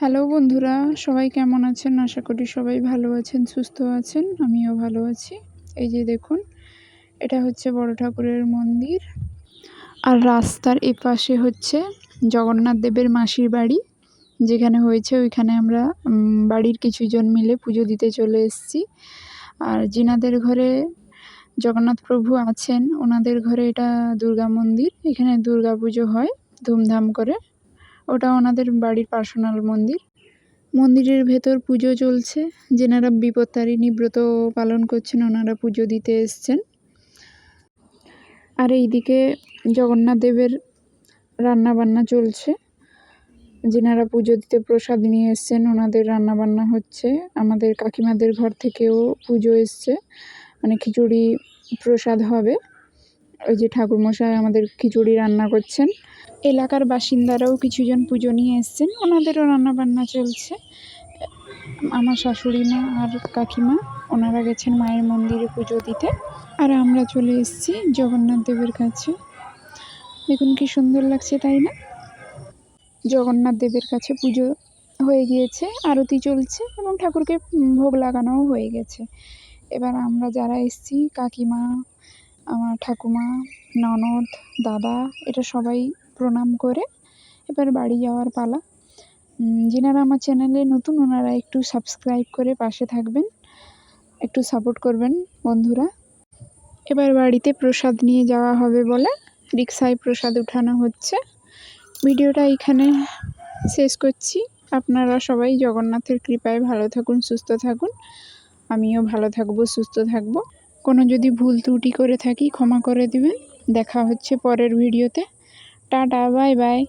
Hello বন্ধুরা, সবাই কেমন আছেন? আশা করি সবাই ভালো আছেন, সুস্থ আছেন। আমিও ভালো আছি। এই যে দেখুন, এটা হচ্ছে বড় ঠাকুরের মন্দির। আর রাস্তার এপাশে হচ্ছে জগন্নাথ দেবের মাসির বাড়ি। যেখানে হয়েছে ওইখানে আমরা বাড়ির কিছুজন মিলে পুজো দিতে চলে এসেছি। আর যিনাদের ঘরে জগন্নাথ প্রভু আছেন, ওনাদের ঘরে এটা দুর্গা মন্দির। এখানে দুর্গা পুজো হয় ধুমধাম করে। ওটা ওনাদের বাড়ির পার্সোনাল মন্দির। মন্দিরের ভেতর পুজো চলছে। যেনারা বিপত্তারিণী ব্রত পালন করছেন ওনারা পুজো দিতে এসছেন। আর এইদিকে জগন্নাথ দেবের রান্নাবান্না চলছে। যেনারা পুজো দিতে প্রসাদ নিয়ে এসছেন ওনাদের রান্নাবান্না হচ্ছে। আমাদের কাকিমাদের ঘর থেকেও পুজো এসছে, মানে খিচুড়ি প্রসাদ হবে। ওই যে ঠাকুরমশাই আমাদের খিচুড়ি রান্না করছেন। এলাকার বাসিন্দারাও কিছুজন পুজো নিয়ে এসছেন, ওনাদেরও রান্নাবান্না চলছে। আমার শাশুড়ি মা আর কাকিমা ওনারা গেছেন মায়ের মন্দিরে পুজো দিতে। আর আমরা চলে এসেছি জগন্নাথ দেবের কাছে। দেখুন কি সুন্দর লাগছে, তাই না? জগন্নাথ দেবের কাছে পুজো হয়ে গিয়েছে, আরতি চলছে এবং ঠাকুরকে ভোগ লাগানোও হয়ে গেছে। এবার আমরা যারা এসেছি, কাকিমা, আমার ঠাকুমা, ননদ, দাদা, এটা সবাই প্রণাম করে এবার বাড়ি যাওয়ার পালা। যিনারা আমার চ্যানেলে নতুন ওনারা একটু সাবস্ক্রাইব করে পাশে থাকবেন, একটু সাপোর্ট করবেন বন্ধুরা। এবার বাড়িতে প্রসাদ নিয়ে যাওয়া হবে বলে রিক্সায় প্রসাদ উঠানো হচ্ছে। ভিডিওটা এখানে শেষ করছি। আপনারা সবাই জগন্নাথের কৃপায় ভালো থাকুন, সুস্থ থাকুন। আমিও ভালো থাকবো, সুস্থ থাকবো। কোনো যদি ভুল ত্রুটি করে থাকি ক্ষমা করে দিবেন। দেখা হচ্ছে পরের ভিডিওতে। Tata, bye bye.